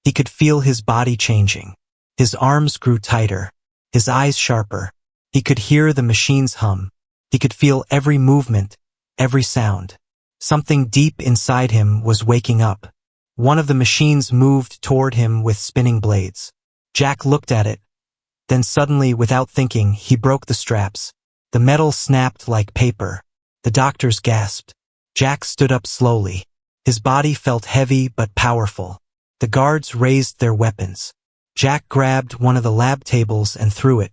He could feel his body changing. His arms grew tighter, his eyes sharper. He could hear the machines hum. He could feel every movement, every sound. Something deep inside him was waking up. One of the machines moved toward him with spinning blades. Jack looked at it. Then suddenly, without thinking, he broke the straps. The metal snapped like paper. The doctors gasped. Jack stood up slowly. His body felt heavy but powerful. The guards raised their weapons. Jack grabbed one of the lab tables and threw it.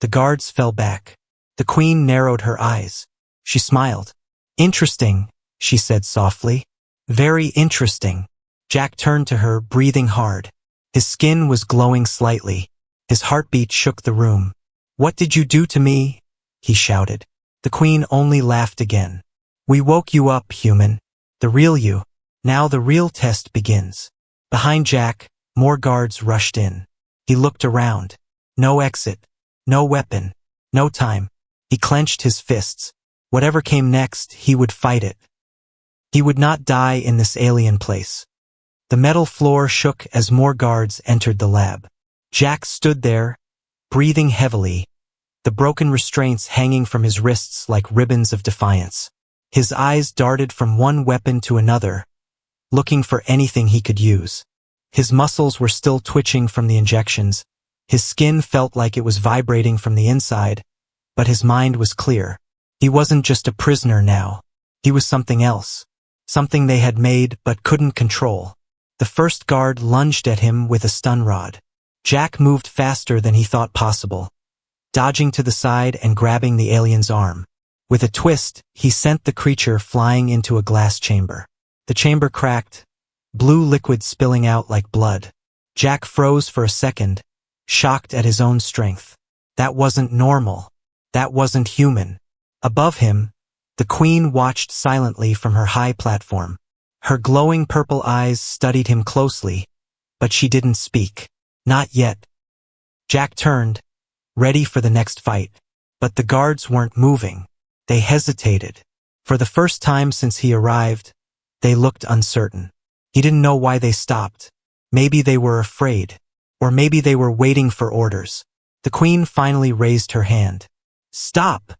The guards fell back. The queen narrowed her eyes. She smiled. "Interesting," she said softly. "Very interesting." Jack turned to her, breathing hard. His skin was glowing slightly. His heartbeat shook the room. "What did you do to me?" he shouted. The queen only laughed again. "We woke you up, human. The real you. Now the real test begins." Behind Jack, more guards rushed in. He looked around. No exit. No weapon. No time. He clenched his fists. Whatever came next, he would fight it. He would not die in this alien place. The metal floor shook as more guards entered the lab. Jack stood there, breathing heavily, the broken restraints hanging from his wrists like ribbons of defiance. His eyes darted from one weapon to another, looking for anything he could use. His muscles were still twitching from the injections. His skin felt like it was vibrating from the inside, but his mind was clear. He wasn't just a prisoner now. He was something else. Something they had made but couldn't control. The first guard lunged at him with a stun rod. Jack moved faster than he thought possible, dodging to the side and grabbing the alien's arm. With a twist, he sent the creature flying into a glass chamber. The chamber cracked, blue liquid spilling out like blood. Jack froze for a second, shocked at his own strength. That wasn't normal. That wasn't human. Above him, the queen watched silently from her high platform. Her glowing purple eyes studied him closely, but she didn't speak. Not yet. Jack turned, ready for the next fight. But the guards weren't moving. They hesitated. For the first time since he arrived, they looked uncertain. He didn't know why they stopped. Maybe they were afraid. Or maybe they were waiting for orders. The queen finally raised her hand. "Stop,"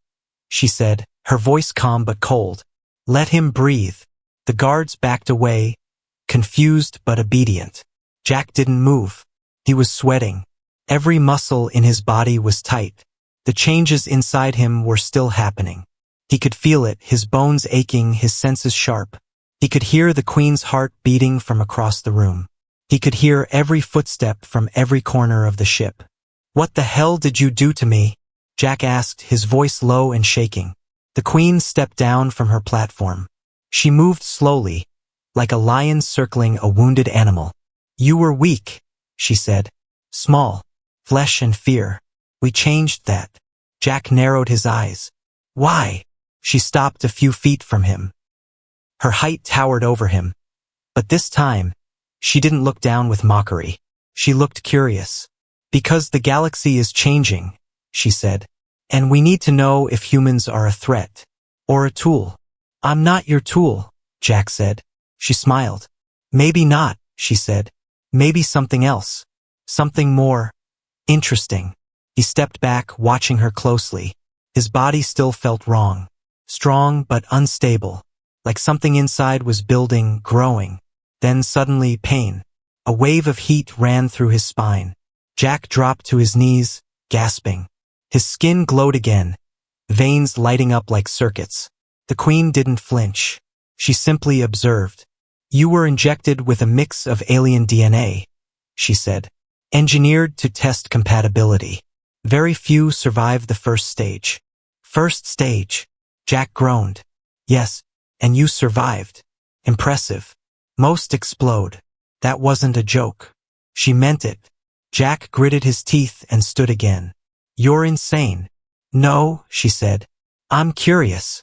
she said, her voice calm but cold. "Let him breathe." The guards backed away, confused but obedient. Jack didn't move. He was sweating. Every muscle in his body was tight. The changes inside him were still happening. He could feel it, his bones aching, his senses sharp. He could hear the queen's heart beating from across the room. He could hear every footstep from every corner of the ship. "What the hell did you do to me?" Jack asked, his voice low and shaking. The queen stepped down from her platform. She moved slowly, like a lion circling a wounded animal. "You were weak," she said. "Small. Flesh and fear. We changed that." Jack narrowed his eyes. "Why?" She stopped a few feet from him. Her height towered over him. But this time, she didn't look down with mockery. She looked curious. "Because the galaxy is changing," she said. "And we need to know if humans are a threat. Or a tool." "I'm not your tool," Jack said. She smiled. "Maybe not," she said. "Maybe something else. Something more interesting." He stepped back, watching her closely. His body still felt wrong. Strong but unstable. Like something inside was building, growing. Then suddenly, pain. A wave of heat ran through his spine. Jack dropped to his knees, gasping. His skin glowed again, veins lighting up like circuits. The queen didn't flinch. She simply observed. "You were injected with a mix of alien DNA," she said. "Engineered to test compatibility. Very few survived the first stage." "First stage?" Jack groaned. "Yes, and you survived. Impressive. Most explode." That wasn't a joke. She meant it. Jack gritted his teeth and stood again. "You're insane." "No," she said. "I'm curious."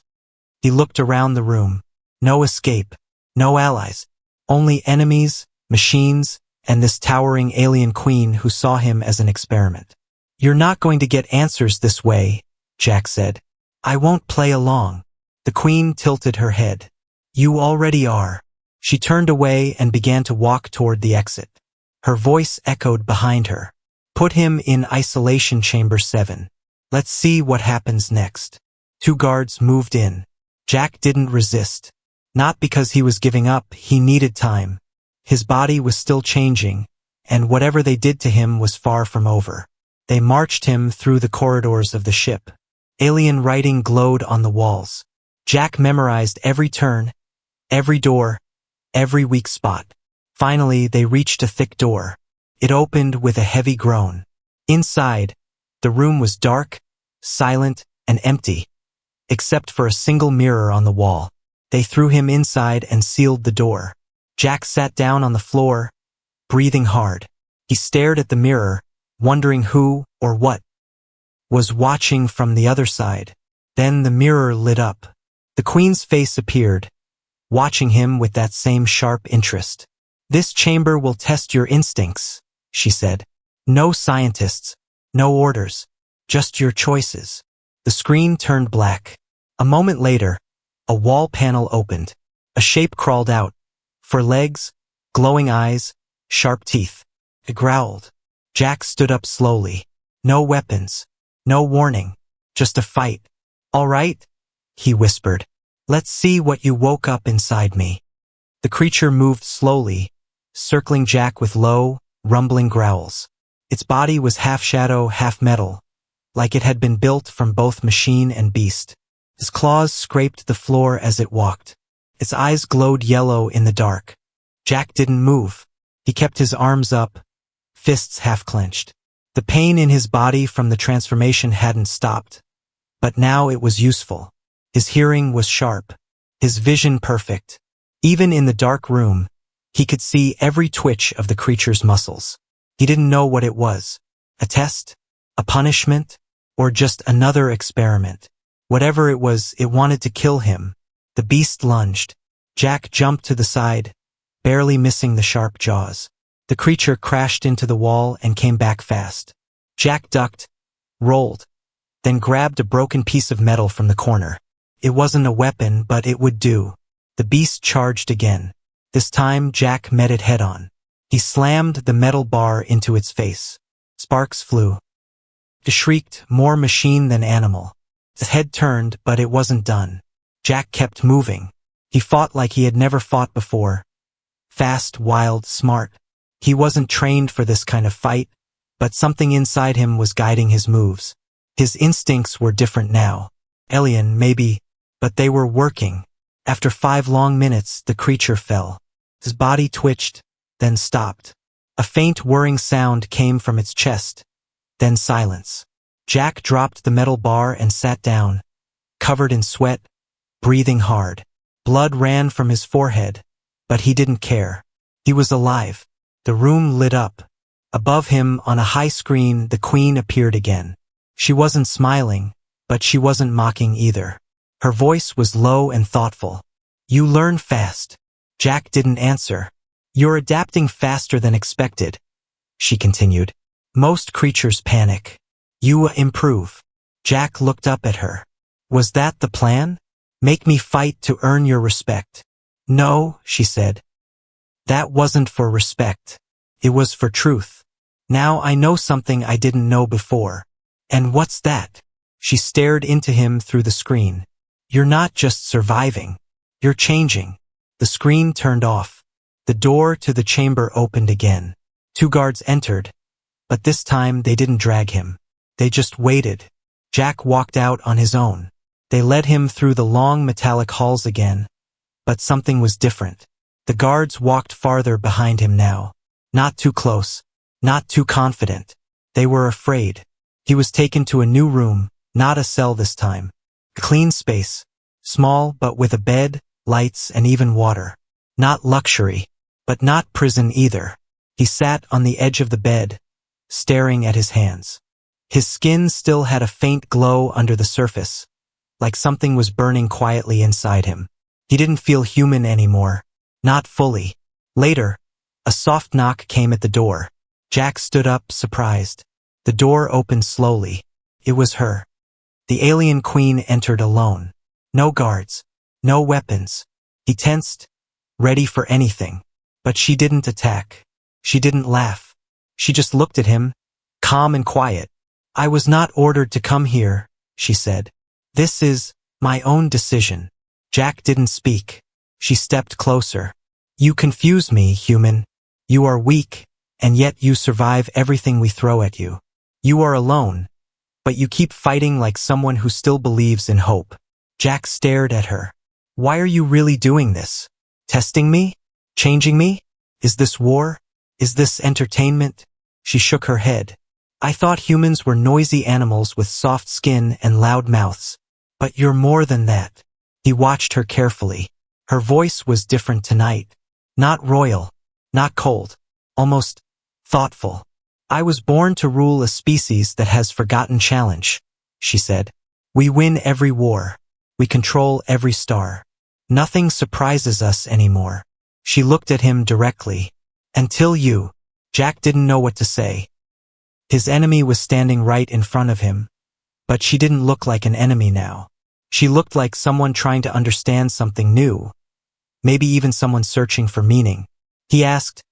He looked around the room. No escape. No allies. Only enemies, machines, and this towering alien queen who saw him as an experiment. "You're not going to get answers this way," Jack said. "I won't play along." The queen tilted her head. "You already are." She turned away and began to walk toward the exit. Her voice echoed behind her. Put him in isolation chamber 7. Let's see what happens next. 2 guards moved in. Jack didn't resist. Not because he was giving up, he needed time. His body was still changing, and whatever they did to him was far from over. They marched him through the corridors of the ship. Alien writing glowed on the walls. Jack memorized every turn, every door, every weak spot. Finally, they reached a thick door. It opened with a heavy groan. Inside, the room was dark, silent, and empty, except for a single mirror on the wall. They threw him inside and sealed the door. Jack sat down on the floor, breathing hard. He stared at the mirror, wondering who or what was watching from the other side. Then the mirror lit up. The Queen's face appeared, watching him with that same sharp interest. This chamber will test your instincts, she said. No scientists, no orders, just your choices. The screen turned black. A moment later, a wall panel opened. A shape crawled out. 4 legs, glowing eyes, sharp teeth. It growled. Jack stood up slowly. No weapons, no warning, just a fight. All right, he whispered. Let's see what you woke up inside me. The creature moved slowly, circling Jack with low, rumbling growls. Its body was half shadow, half metal, like it had been built from both machine and beast. Its claws scraped the floor as it walked. Its eyes glowed yellow in the dark. Jack didn't move. He kept his arms up, fists half clenched. The pain in his body from the transformation hadn't stopped, but now it was useful. His hearing was sharp, his vision perfect. Even in the dark room, he could see every twitch of the creature's muscles. He didn't know what it was. A test? A punishment? Or just another experiment? Whatever it was, it wanted to kill him. The beast lunged. Jack jumped to the side, barely missing the sharp jaws. The creature crashed into the wall and came back fast. Jack ducked, rolled, then grabbed a broken piece of metal from the corner. It wasn't a weapon, but it would do. The beast charged again. This time, Jack met it head-on. He slammed the metal bar into its face. Sparks flew. It shrieked, more machine than animal. His head turned, but it wasn't done. Jack kept moving. He fought like he had never fought before. Fast, wild, smart. He wasn't trained for this kind of fight, but something inside him was guiding his moves. His instincts were different now. Alien, maybe, but they were working. After 5 long minutes, the creature fell. His body twitched, then stopped. A faint whirring sound came from its chest, then silence. Jack dropped the metal bar and sat down, covered in sweat, breathing hard. Blood ran from his forehead, but he didn't care. He was alive. The room lit up. Above him, on a high screen, the Queen appeared again. She wasn't smiling, but she wasn't mocking either. Her voice was low and thoughtful. You learn fast. Jack didn't answer. You're adapting faster than expected, she continued. Most creatures panic. You improve. Jack looked up at her. Was that the plan? Make me fight to earn your respect. No, she said. That wasn't for respect. It was for truth. Now I know something I didn't know before. And what's that? She stared into him through the screen. You're not just surviving. You're changing. The screen turned off. The door to the chamber opened again. 2 guards entered, but this time they didn't drag him. They just waited. Jack walked out on his own. They led him through the long metallic halls again, but something was different. The guards walked farther behind him now. Not too close, not too confident. They were afraid. He was taken to a new room, not a cell this time. A clean space, small but with a bed, lights, and even water. Not luxury, but not prison either. He sat on the edge of the bed, staring at his hands. His skin still had a faint glow under the surface, like something was burning quietly inside him. He didn't feel human anymore. Not fully. Later, a soft knock came at the door. Jack stood up, surprised. The door opened slowly. It was her. The alien queen entered alone. No guards. No weapons. He tensed, ready for anything. But she didn't attack. She didn't laugh. She just looked at him, calm and quiet. I was not ordered to come here, she said. This is my own decision. Jack didn't speak. She stepped closer. You confuse me, human. You are weak, and yet you survive everything we throw at you. You are alone, but you keep fighting like someone who still believes in hope. Jack stared at her. Why are you really doing this? Testing me? Changing me? Is this war? Is this entertainment? She shook her head. I thought humans were noisy animals with soft skin and loud mouths. But you're more than that. He watched her carefully. Her voice was different tonight. Not royal, not cold, almost thoughtful. I was born to rule a species that has forgotten challenge, she said. We win every war. We control every star. Nothing surprises us anymore. She looked at him directly. Until you. Jack didn't know what to say. His enemy was standing right in front of him. But she didn't look like an enemy now. She looked like someone trying to understand something new. Maybe even someone searching for meaning. He asked,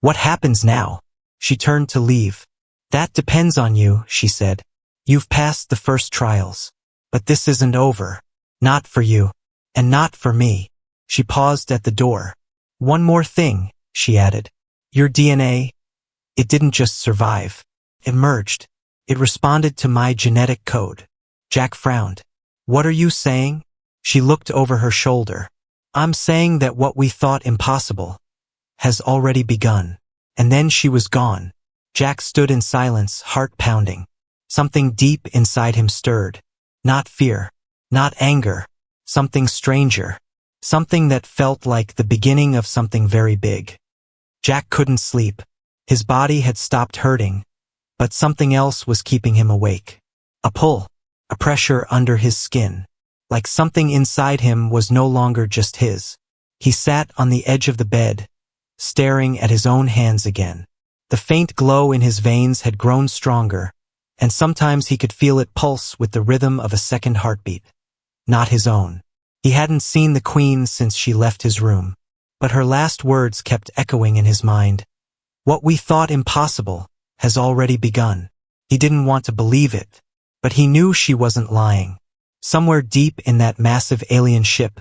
what happens now? She turned to leave. That depends on you, she said. You've passed the first trials. But this isn't over. Not for you. And not for me. She paused at the door. One more thing, she added. Your DNA, it didn't just survive. It merged. It responded to my genetic code. Jack frowned. What are you saying? She looked over her shoulder. I'm saying that what we thought impossible has already begun. And then she was gone. Jack stood in silence, heart pounding. Something deep inside him stirred. Not fear. Not anger. Something stranger. Something that felt like the beginning of something very big. Jack couldn't sleep. His body had stopped hurting. But something else was keeping him awake. A pull. A pressure under his skin. Like something inside him was no longer just his. He sat on the edge of the bed, staring at his own hands again. The faint glow in his veins had grown stronger, and sometimes he could feel it pulse with the rhythm of a second heartbeat. Not his own. He hadn't seen the Queen since she left his room. But her last words kept echoing in his mind. What we thought impossible has already begun. He didn't want to believe it, but he knew she wasn't lying. Somewhere deep in that massive alien ship,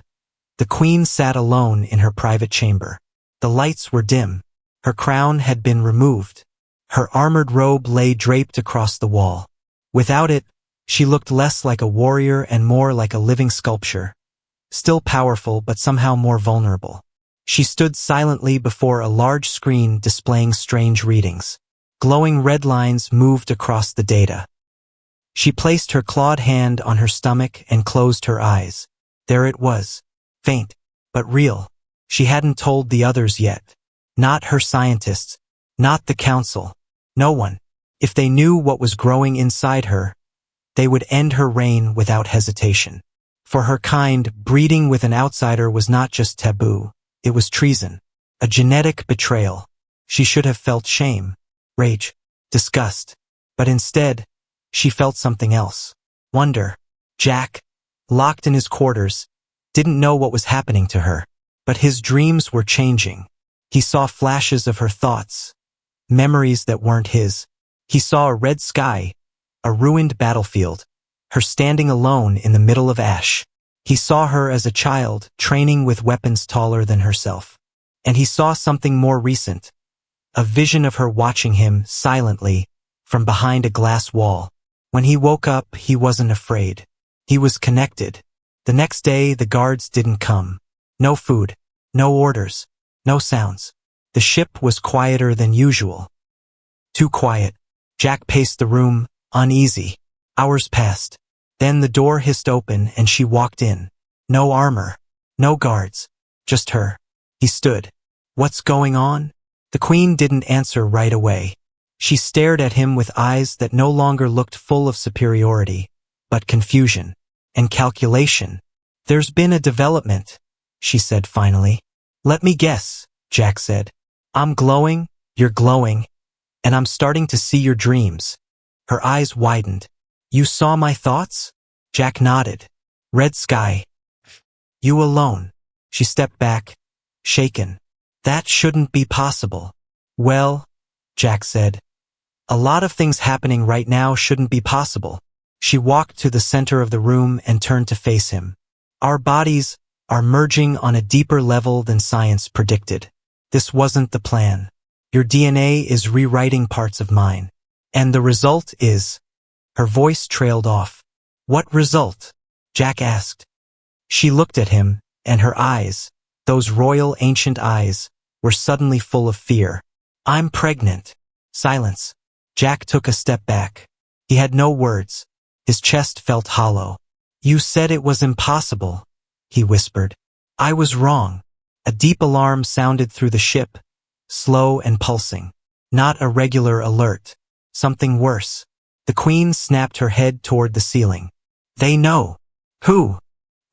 the Queen sat alone in her private chamber. The lights were dim. Her crown had been removed. Her armored robe lay draped across the wall. Without it, she looked less like a warrior and more like a living sculpture. Still powerful, but somehow more vulnerable. She stood silently before a large screen displaying strange readings. Glowing red lines moved across the data. She placed her clawed hand on her stomach and closed her eyes. There it was. Faint, but real. She hadn't told the others yet. Not her scientists. Not the council. No one. If they knew what was growing inside her, they would end her reign without hesitation. For her kind, breeding with an outsider was not just taboo. It was treason. A genetic betrayal. She should have felt shame, rage, disgust. But instead, she felt something else. Wonder. Jack, locked in his quarters, didn't know what was happening to her. But his dreams were changing. He saw flashes of her thoughts. Memories that weren't his. He saw a red sky, a ruined battlefield, her standing alone in the middle of ash. He saw her as a child, training with weapons taller than herself. And he saw something more recent. A vision of her watching him, silently, from behind a glass wall. When he woke up, he wasn't afraid. He was connected. The next day, the guards didn't come. No food, no orders, no sounds. The ship was quieter than usual. Too quiet. Jack paced the room, uneasy. Hours passed. Then the door hissed open and she walked in. No armor. No guards. Just her. He stood. What's going on? The Queen didn't answer right away. She stared at him with eyes that no longer looked full of superiority, but confusion and calculation. There's been a development, she said finally. Let me guess, Jack said. I'm glowing, you're glowing, and I'm starting to see your dreams. Her eyes widened. You saw my thoughts? Jack nodded. Red sky. You alone. She stepped back, shaken. That shouldn't be possible. Well, Jack said, a lot of things happening right now shouldn't be possible. She walked to the center of the room and turned to face him. Our bodies are merging on a deeper level than science predicted. This wasn't the plan. Your DNA is rewriting parts of mine. And the result is... Her voice trailed off. What result? Jack asked. She looked at him, and her eyes, those royal ancient eyes, were suddenly full of fear. I'm pregnant. Silence. Jack took a step back. He had no words. His chest felt hollow. You said it was impossible, he whispered. I was wrong. A deep alarm sounded through the ship, slow and pulsing. Not a regular alert. Something worse. The Queen snapped her head toward the ceiling. They know. Who?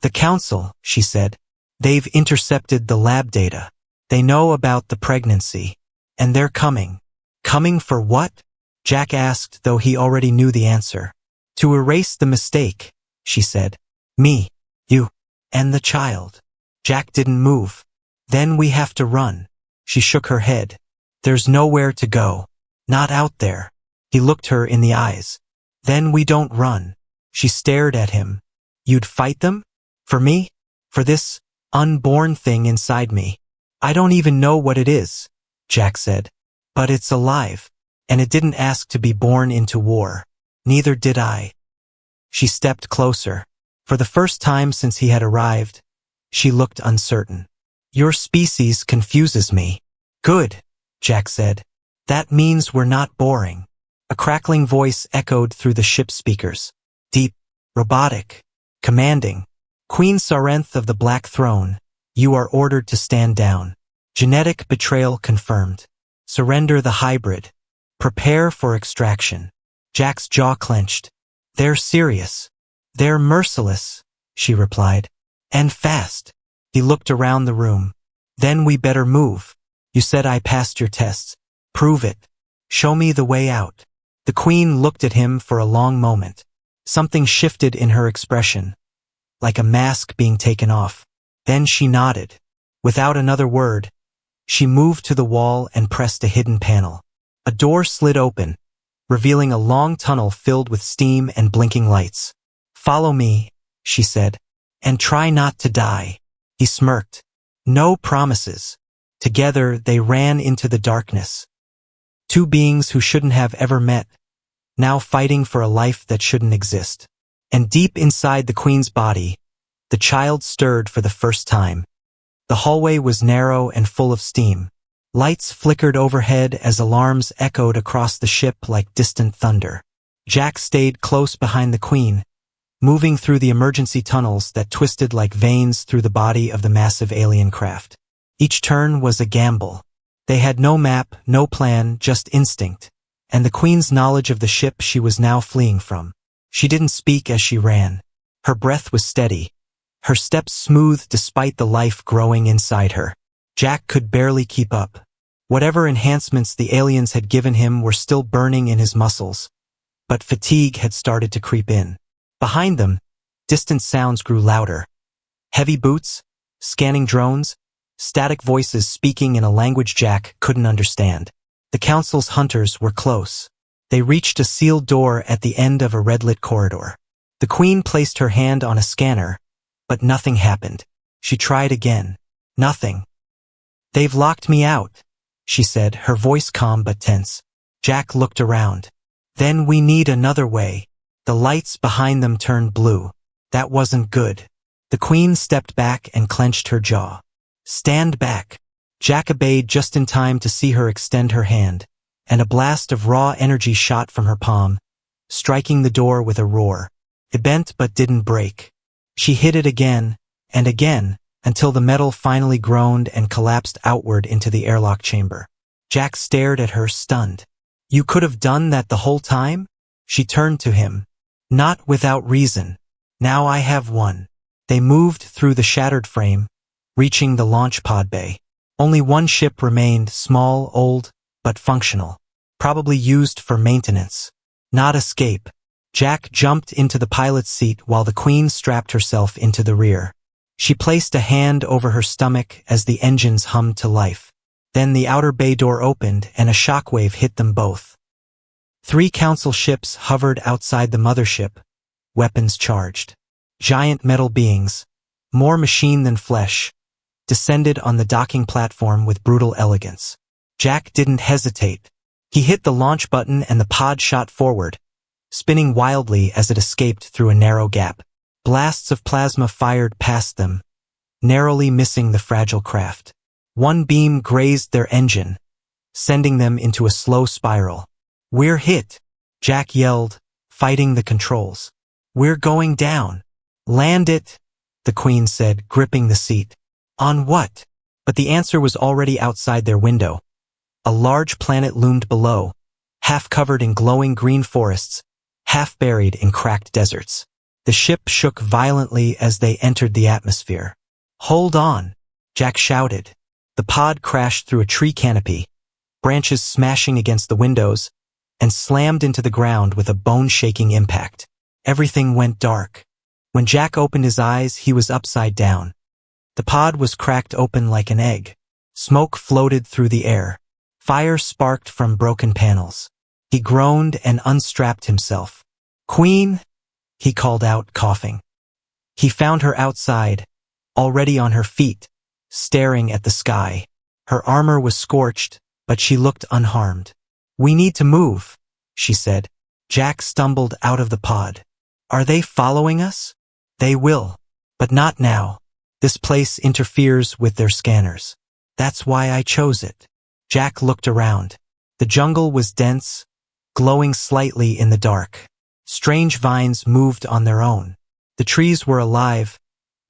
The Council, she said. They've intercepted the lab data. They know about the pregnancy. And they're coming. Coming for what? Jack asked, though he already knew the answer. To erase the mistake, she said. Me, you, and the child. Jack didn't move. Then we have to run. She shook her head. There's nowhere to go. Not out there. He looked her in the eyes. Then we don't run. She stared at him. You'd fight them? For me? For this unborn thing inside me? I don't even know what it is, Jack said. But it's alive. And it didn't ask to be born into war. Neither did I. She stepped closer. For the first time since he had arrived, she looked uncertain. Your species confuses me. Good, Jack said. That means we're not boring. A crackling voice echoed through the ship's speakers. Deep, robotic, commanding. Queen Sarenth of the Black Throne, you are ordered to stand down. Genetic betrayal confirmed. Surrender the hybrid. Prepare for extraction. Jack's jaw clenched. They're serious. They're merciless, she replied. And fast. He looked around the room. Then we better move. You said I passed your tests. Prove it. Show me the way out. The Queen looked at him for a long moment. Something shifted in her expression, like a mask being taken off. Then she nodded. Without another word, she moved to the wall and pressed a hidden panel. A door slid open, revealing a long tunnel filled with steam and blinking lights. Follow me, she said, and try not to die. He smirked. No promises. Together they ran into the darkness. Two beings who shouldn't have ever met, now fighting for a life that shouldn't exist. And deep inside the Queen's body, the child stirred for the first time. The hallway was narrow and full of steam. Lights flickered overhead as alarms echoed across the ship like distant thunder. Jack stayed close behind the Queen, moving through the emergency tunnels that twisted like veins through the body of the massive alien craft. Each turn was a gamble. They had no map, no plan, just instinct, and the Queen's knowledge of the ship she was now fleeing from. She didn't speak as she ran. Her breath was steady, her steps smooth despite the life growing inside her. Jack could barely keep up. Whatever enhancements the aliens had given him were still burning in his muscles, but fatigue had started to creep in. Behind them, distant sounds grew louder. Heavy boots, scanning drones, static voices speaking in a language Jack couldn't understand. The Council's hunters were close. They reached a sealed door at the end of a red-lit corridor. The Queen placed her hand on a scanner, but nothing happened. She tried again. Nothing. They've locked me out, she said, her voice calm but tense. Jack looked around. Then we need another way. The lights behind them turned blue. That wasn't good. The Queen stepped back and clenched her jaw. Stand back. Jack obeyed just in time to see her extend her hand, and a blast of raw energy shot from her palm, striking the door with a roar. It bent but didn't break. She hit it again, and again, until the metal finally groaned and collapsed outward into the airlock chamber. Jack stared at her, stunned. You could have done that the whole time? She turned to him. Not without reason. Now I have one. They moved through the shattered frame, reaching the launch pod bay. Only one ship remained, small, old, but functional. Probably used for maintenance. Not escape. Jack jumped into the pilot's seat while the Queen strapped herself into the rear. She placed a hand over her stomach as the engines hummed to life. Then the outer bay door opened and a shockwave hit them both. 3 council ships hovered outside the mothership, weapons charged. Giant metal beings, more machine than flesh, descended on the docking platform with brutal elegance. Jack didn't hesitate. He hit the launch button and the pod shot forward, spinning wildly as it escaped through a narrow gap. Blasts of plasma fired past them, narrowly missing the fragile craft. One beam grazed their engine, sending them into a slow spiral. "We're hit," Jack yelled, fighting the controls. "We're going down." "Land it," the Queen said, gripping the seat. "On what?" But the answer was already outside their window. A large planet loomed below, half covered in glowing green forests, half buried in cracked deserts. The ship shook violently as they entered the atmosphere. "Hold on," Jack shouted. The pod crashed through a tree canopy, branches smashing against the windows, and slammed into the ground with a bone-shaking impact. Everything went dark. When Jack opened his eyes, he was upside down. The pod was cracked open like an egg. Smoke floated through the air. Fire sparked from broken panels. He groaned and unstrapped himself. "Queen," he called out, coughing. He found her outside, already on her feet, staring at the sky. Her armor was scorched, but she looked unharmed. "We need to move," she said. Jack stumbled out of the pod. "Are they following us?" "They will, but not now. This place interferes with their scanners. That's why I chose it." Jack looked around. The jungle was dense, glowing slightly in the dark. Strange vines moved on their own. The trees were alive,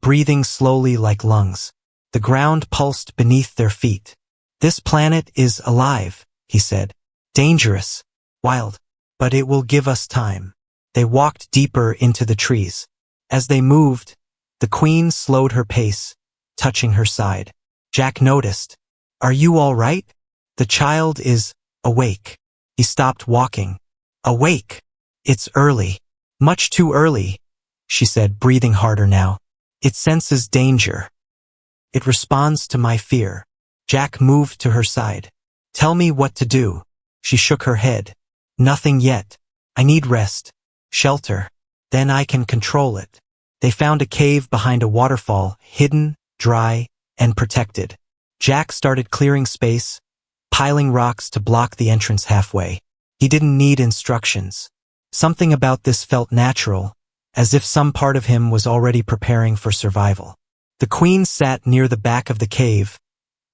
breathing slowly like lungs. The ground pulsed beneath their feet. "This planet is alive," he said. "Dangerous, wild, but it will give us time." They walked deeper into the trees. As they moved, the Queen slowed her pace, touching her side. Jack noticed. "Are you all right?" "The child is awake." He stopped walking. "Awake? It's early." "Much too early," she said, breathing harder now. "It senses danger. It responds to my fear." Jack moved to her side. "Tell me what to do." She shook her head. "Nothing yet. I need rest, shelter. Then I can control it." They found a cave behind a waterfall, hidden, dry, and protected. Jack started clearing space, piling rocks to block the entrance halfway. He didn't need instructions. Something about this felt natural, as if some part of him was already preparing for survival. The Queen sat near the back of the cave,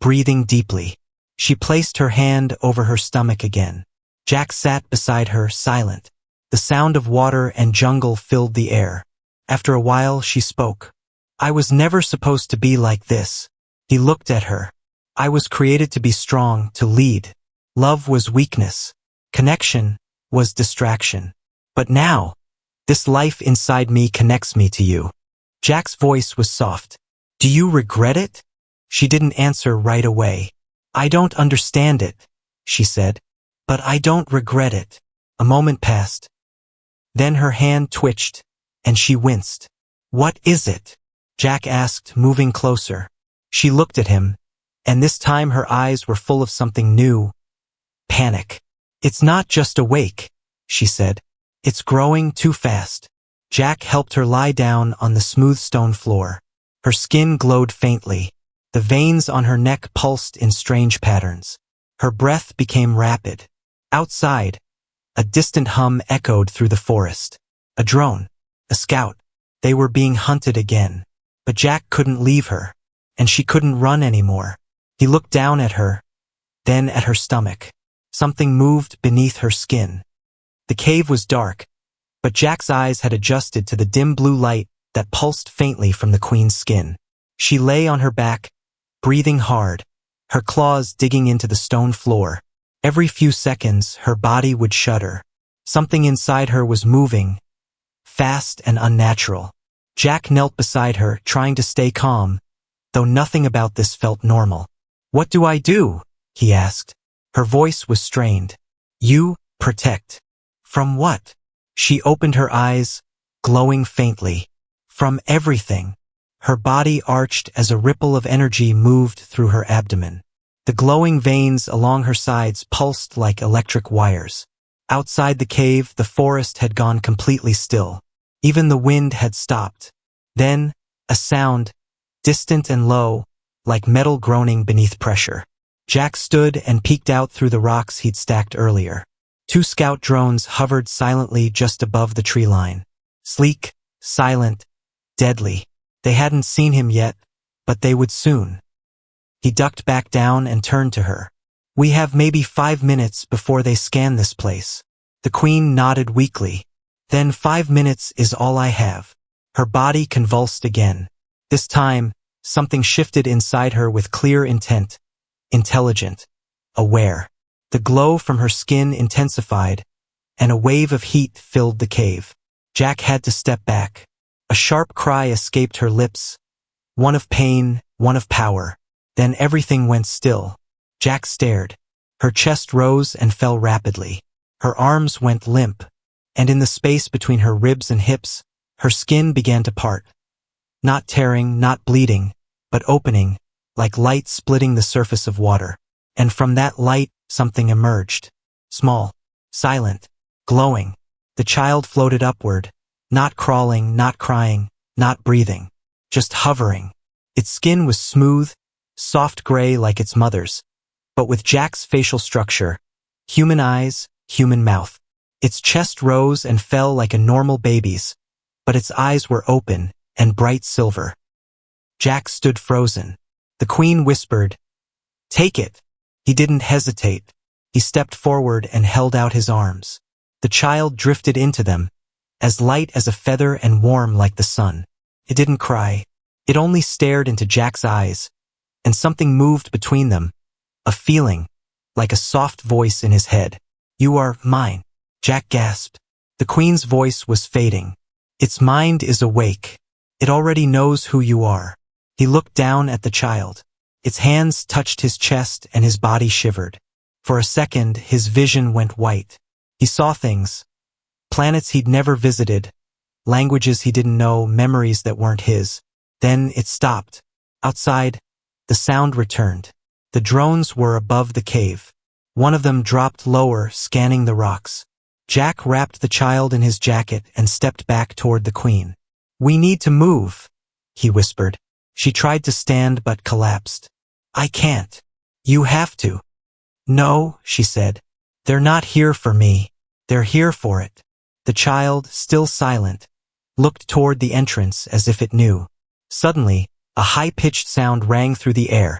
breathing deeply. She placed her hand over her stomach again. Jack sat beside her, silent. The sound of water and jungle filled the air. After a while, she spoke. "I was never supposed to be like this." He looked at her. "I was created to be strong, to lead. Love was weakness. Connection was distraction. But now, this life inside me connects me to you." Jack's voice was soft. "Do you regret it?" She didn't answer right away. "I don't understand it," she said. "But I don't regret it." A moment passed. Then her hand twitched, and she winced. "What is it?" Jack asked, moving closer. She looked at him, and this time her eyes were full of something new. Panic. "It's not just awake," she said. "It's growing too fast." Jack helped her lie down on the smooth stone floor. Her skin glowed faintly. The veins on her neck pulsed in strange patterns. Her breath became rapid. Outside, a distant hum echoed through the forest. A drone. A scout. They were being hunted again. But Jack couldn't leave her, and she couldn't run anymore. He looked down at her, then at her stomach. Something moved beneath her skin. The cave was dark, but Jack's eyes had adjusted to the dim blue light that pulsed faintly from the Queen's skin. She lay on her back, breathing hard, her claws digging into the stone floor. Every few seconds, her body would shudder. Something inside her was moving, fast and unnatural. Jack knelt beside her, trying to stay calm, though nothing about this felt normal. "What do I do?" he asked. Her voice was strained. "You protect." "From what?" She opened her eyes, glowing faintly. "From everything." Her body arched as a ripple of energy moved through her abdomen. The glowing veins along her sides pulsed like electric wires. Outside the cave, the forest had gone completely still. Even the wind had stopped. Then, a sound, distant and low, like metal groaning beneath pressure. Jack stood and peeked out through the rocks he'd stacked earlier. 2 scout drones hovered silently just above the tree line. Sleek, silent, deadly. They hadn't seen him yet, but they would soon. He ducked back down and turned to her. "We have maybe 5 minutes before they scan this place." The Queen nodded weakly. "Then 5 minutes is all I have." Her body convulsed again. This time, something shifted inside her with clear intent. Intelligent. Aware. The glow from her skin intensified, and a wave of heat filled the cave. Jack had to step back. A sharp cry escaped her lips. One of pain, one of power. Then everything went still. Jack stared. Her chest rose and fell rapidly. Her arms went limp, and in the space between her ribs and hips, her skin began to part. Not tearing, not bleeding, but opening, like light splitting the surface of water. And from that light, something emerged. Small, silent, glowing. The child floated upward, not crawling, not crying, not breathing, just hovering. Its skin was smooth, soft gray like its mother's, but with Jack's facial structure, human eyes, human mouth. Its chest rose and fell like a normal baby's, but its eyes were open and bright silver. Jack stood frozen. The Queen whispered, "Take it." He didn't hesitate. He stepped forward and held out his arms. The child drifted into them, as light as a feather and warm like the sun. It didn't cry. It only stared into Jack's eyes, and something moved between them, a feeling, like a soft voice in his head. "You are mine," Jack gasped. The Queen's voice was fading. "Its mind is awake. It already knows who you are." He looked down at the child. Its hands touched his chest and his body shivered. For a second, his vision went white. He saw things. Planets he'd never visited, languages he didn't know, memories that weren't his. Then it stopped. Outside, the sound returned. The drones were above the cave. One of them dropped lower, scanning the rocks. Jack wrapped the child in his jacket and stepped back toward the Queen. "We need to move," he whispered. She tried to stand but collapsed. "I can't." "You have to." "No," she said. "They're not here for me. They're here for it." The child, still silent, looked toward the entrance as if it knew. Suddenly, a high-pitched sound rang through the air.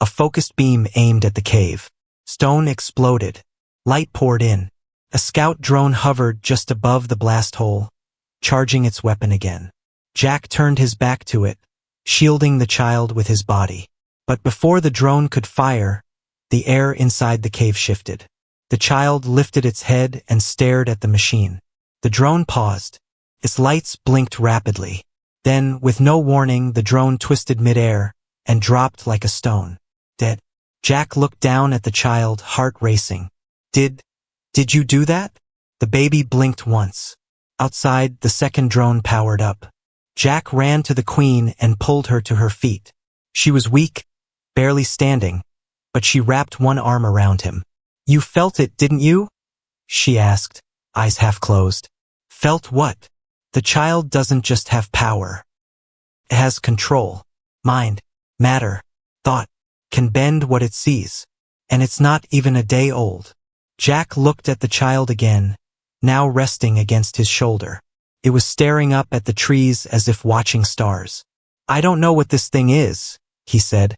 A focused beam aimed at the cave. Stone exploded. Light poured in. A scout drone hovered just above the blast hole, charging its weapon again. Jack turned his back to it, shielding the child with his body. But before the drone could fire, the air inside the cave shifted. The child lifted its head and stared at the machine. The drone paused. Its lights blinked rapidly. Then, with no warning, the drone twisted midair and dropped like a stone. Dead. Jack looked down at the child, heart racing. Did you do that?" The baby blinked once. Outside, the second drone powered up. Jack ran to the Queen and pulled her to her feet. She was weak, barely standing, but she wrapped one arm around him. "You felt it, didn't you?" she asked, eyes half closed. "Felt what?" "The child doesn't just have power. It has control. Mind, matter, thought, can bend what it sees. And it's not even a day old." Jack looked at the child again, now resting against his shoulder. It was staring up at the trees as if watching stars. "I don't know what this thing is," he said,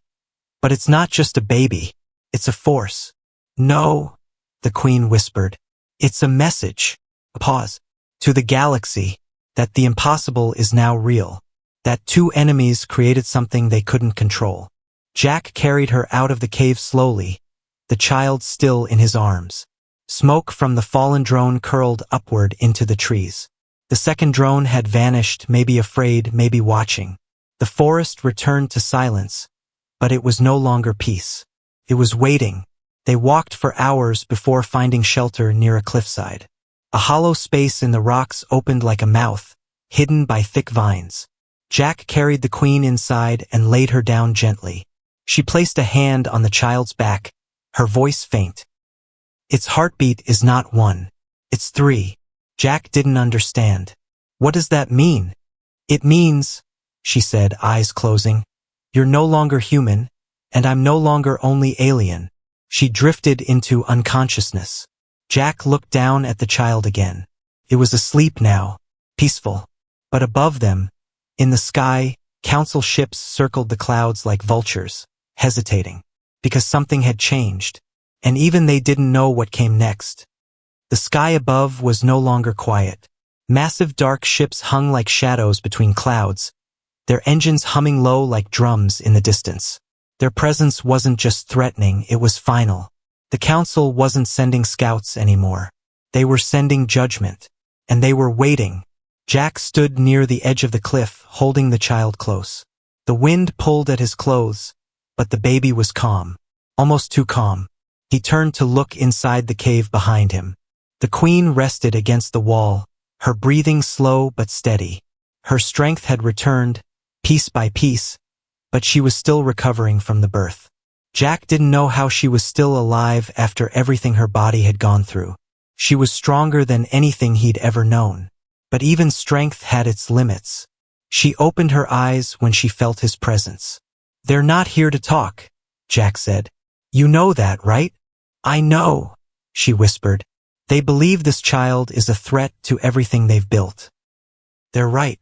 "but it's not just a baby. It's a force." "No," the Queen whispered. "It's a message." A pause. "To the galaxy, that the impossible is now real. That 2 enemies created something they couldn't control." Jack carried her out of the cave slowly, the child still in his arms. Smoke from the fallen drone curled upward into the trees. The second drone had vanished, maybe afraid, maybe watching. The forest returned to silence, but it was no longer peace. It was waiting. They walked for hours before finding shelter near a cliffside. A hollow space in the rocks opened like a mouth, hidden by thick vines. Jack carried the Queen inside and laid her down gently. She placed a hand on the child's back, her voice faint. Its heartbeat is not 1. It's 3. Jack didn't understand. What does that mean? It means, she said, eyes closing, you're no longer human, and I'm no longer only alien. She drifted into unconsciousness. Jack looked down at the child again. It was asleep now, peaceful. But above them, in the sky, council ships circled the clouds like vultures, hesitating, because something had changed, and even they didn't know what came next. The sky above was no longer quiet. Massive dark ships hung like shadows between clouds, their engines humming low like drums in the distance. Their presence wasn't just threatening, it was final. The council wasn't sending scouts anymore. They were sending judgment. And they were waiting. Jack stood near the edge of the cliff, holding the child close. The wind pulled at his clothes, but the baby was calm. Almost too calm. He turned to look inside the cave behind him. The queen rested against the wall, her breathing slow but steady. Her strength had returned, piece by piece, but she was still recovering from the birth. Jack didn't know how she was still alive after everything her body had gone through. She was stronger than anything he'd ever known. But even strength had its limits. She opened her eyes when she felt his presence. They're not here to talk, Jack said. You know that, right? I know, she whispered. They believe this child is a threat to everything they've built. They're right.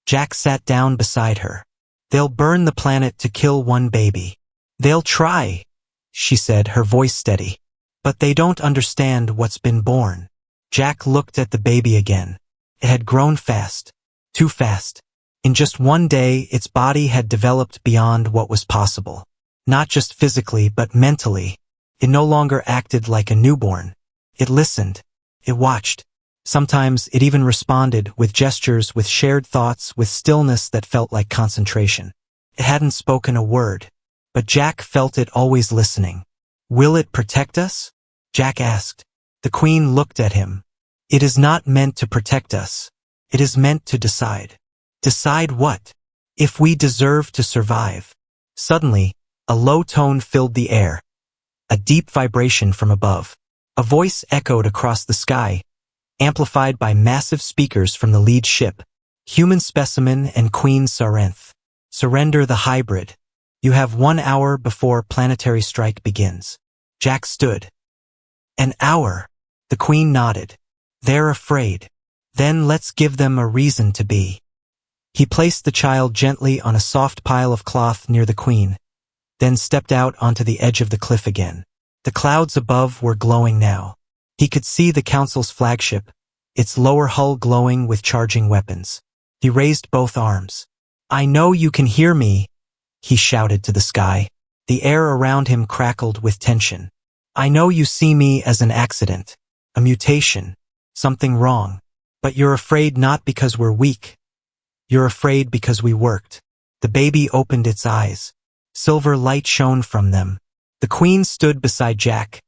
Jack sat down beside her. They'll burn the planet to kill one baby. They'll try, she said, her voice steady. But they don't understand what's been born. Jack looked at the baby again. It had grown fast. Too fast. In just one day, its body had developed beyond what was possible. Not just physically, but mentally. It no longer acted like a newborn. It listened. It watched. Sometimes it even responded with gestures, with shared thoughts, with stillness that felt like concentration. It hadn't spoken a word, but Jack felt it always listening. Will it protect us? Jack asked. The queen looked at him. It is not meant to protect us. It is meant to decide. Decide what? If we deserve to survive. Suddenly, a low tone filled the air. A deep vibration from above. A voice echoed across the sky, amplified by massive speakers from the lead ship. Human specimen and Queen Sarenth. Surrender the hybrid. You have 1 hour before planetary strike begins. Jack stood. An hour. The queen nodded. They're afraid. Then let's give them a reason to be. He placed the child gently on a soft pile of cloth near the queen, then stepped out onto the edge of the cliff again. The clouds above were glowing now. He could see the council's flagship, its lower hull glowing with charging weapons. He raised both arms. I know you can hear me, he shouted to the sky. The air around him crackled with tension. I know you see me as an accident, a mutation, something wrong. But you're afraid not because we're weak. You're afraid because we worked. The baby opened its eyes. Silver light shone from them. The queen stood beside Jack,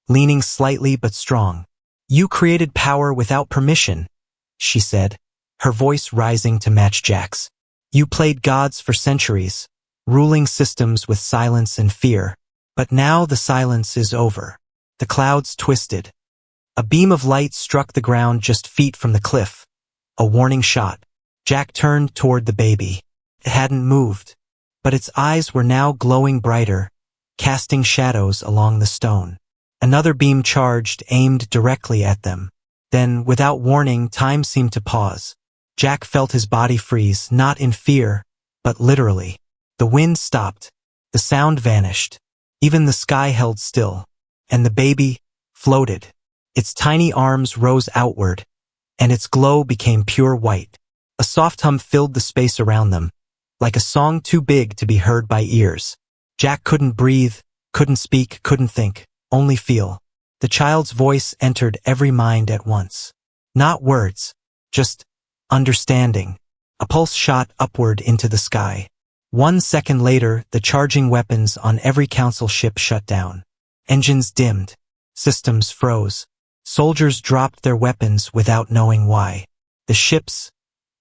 leaning slightly but strong. You created power without permission, she said, her voice rising to match Jack's. You played gods for centuries, ruling systems with silence and fear. But now the silence is over. The clouds twisted. A beam of light struck the ground just feet from the cliff. A warning shot. Jack turned toward the baby. It hadn't moved, but its eyes were now glowing brighter, casting shadows along the stone. Another beam charged, aimed directly at them. Then, without warning, time seemed to pause. Jack felt his body freeze, not in fear, but literally. The wind stopped. The sound vanished. Even the sky held still. And the baby floated. Its tiny arms rose outward, and its glow became pure white. A soft hum filled the space around them, like a song too big to be heard by ears. Jack couldn't breathe, couldn't speak, couldn't think, only feel. The child's voice entered every mind at once. Not words, just understanding. A pulse shot upward into the sky. 1 second later, the charging weapons on every council ship shut down. Engines dimmed. Systems froze. Soldiers dropped their weapons without knowing why. The ships,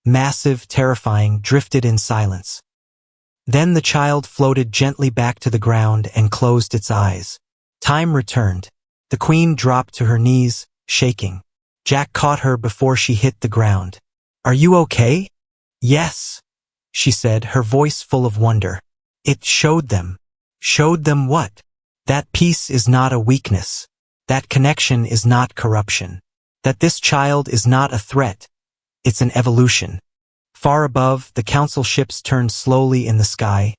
massive, terrifying, drifted in silence. Then the child floated gently back to the ground and closed its eyes. Time returned. The queen dropped to her knees, shaking. Jack caught her before she hit the ground. "Are you okay?" "Yes," she said, her voice full of wonder. "It showed them." "Showed them what?" "That peace is not a weakness. That connection is not corruption. That this child is not a threat. It's an evolution." Far above, the council ships turned slowly in the sky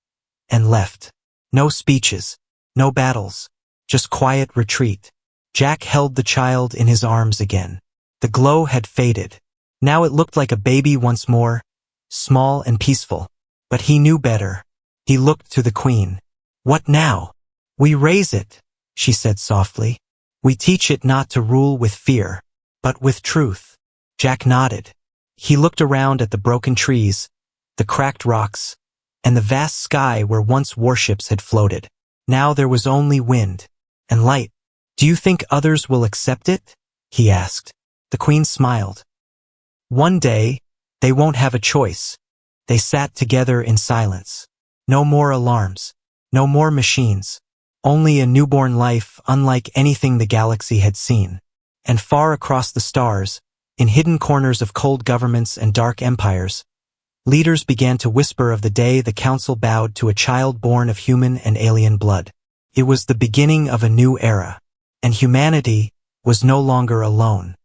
and left. No speeches, no battles, just quiet retreat. Jack held the child in his arms again. The glow had faded. Now it looked like a baby once more, small and peaceful. But he knew better. He looked to the queen. "What now?" "We raise it," she said softly. "We teach it not to rule with fear, but with truth." Jack nodded. He looked around at the broken trees, the cracked rocks, and the vast sky where once warships had floated. Now there was only wind and light. "Do you think others will accept it?" he asked. The queen smiled. "One day, they won't have a choice." They sat together in silence. No more alarms, no more machines, only a newborn life unlike anything the galaxy had seen. And far across the stars, in hidden corners of cold governments and dark empires, leaders began to whisper of the day the council bowed to a child born of human and alien blood. It was the beginning of a new era, and humanity was no longer alone.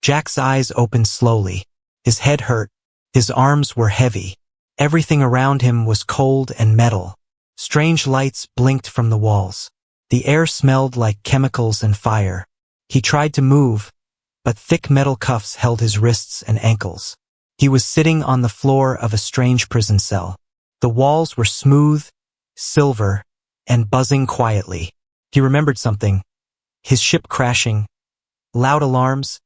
Jack's eyes opened slowly. His head hurt. His arms were heavy. Everything around him was cold and metal. Strange lights blinked from the walls. The air smelled like chemicals and fire. He tried to move, but thick metal cuffs held his wrists and ankles. He was sitting on the floor of a strange prison cell. The walls were smooth, silver, and buzzing quietly. He remembered something. His ship crashing. Loud alarms,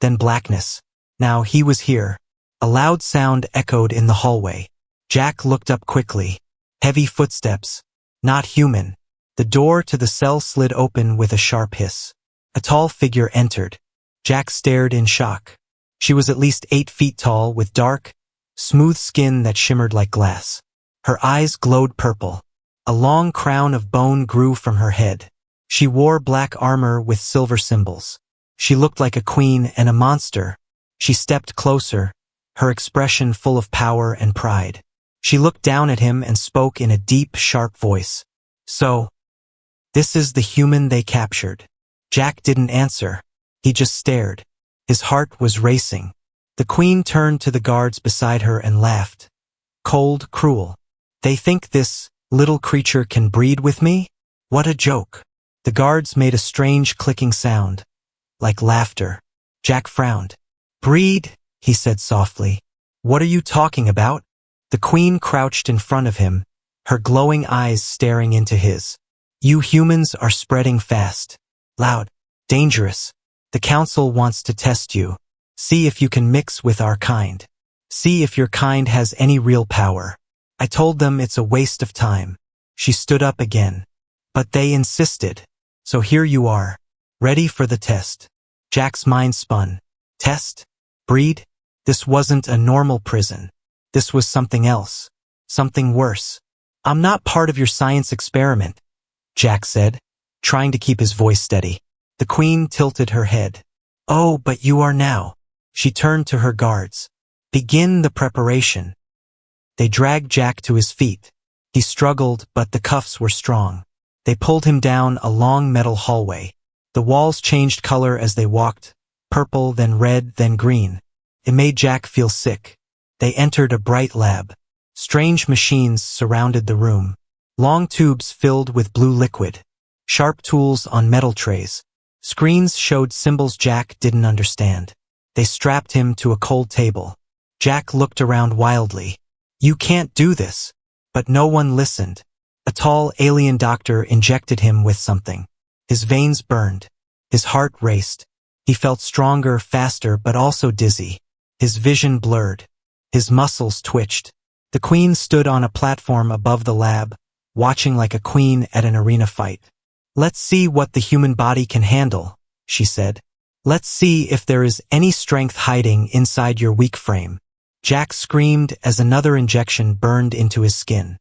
then blackness. Now he was here. A loud sound echoed in the hallway. Jack looked up quickly. Heavy footsteps. Not human. The door to the cell slid open with a sharp hiss. A tall figure entered. Jack stared in shock. She was at least 8 feet tall, with dark, smooth skin that shimmered like glass. Her eyes glowed purple. A long crown of bone grew from her head. She wore black armor with silver symbols. She looked like a queen and a monster. She stepped closer, her expression full of power and pride. She looked down at him and spoke in a deep, sharp voice. "So, this is the human they captured." Jack didn't answer. He just stared. His heart was racing. The queen turned to the guards beside her and laughed. Cold, cruel. "They think this little creature can breed with me? What a joke." The guards made a strange clicking sound, like laughter. Jack frowned. "Breed?" he said softly. "What are you talking about?" The queen crouched in front of him, her glowing eyes staring into his. "You humans are spreading fast. Loud. Dangerous. The council wants to test you. See if you can mix with our kind. See if your kind has any real power." I told them it's a waste of time. She stood up again. "But they insisted. So here you are, ready for the test." Jack's mind spun. Test? Breed? This wasn't a normal prison. This was something else. Something worse. "I'm not part of your science experiment," Jack said, trying to keep his voice steady. The queen tilted her head. "Oh, but you are now." She turned to her guards. "Begin the preparation." They dragged Jack to his feet. He struggled, but the cuffs were strong. They pulled him down a long metal hallway. The walls changed color as they walked, purple, then red, then green. It made Jack feel sick. They entered a bright lab. Strange machines surrounded the room. Long tubes filled with blue liquid. Sharp tools on metal trays. Screens showed symbols Jack didn't understand. They strapped him to a cold table. Jack looked around wildly. "You can't do this." But no one listened. A tall alien doctor injected him with something. His veins burned. His heart raced. He felt stronger, faster, but also dizzy. His vision blurred. His muscles twitched. The queen stood on a platform above the lab, watching like a queen at an arena fight. "Let's see what the human body can handle," she said. "Let's see if there is any strength hiding inside your weak frame." Jack screamed as another injection burned into his skin.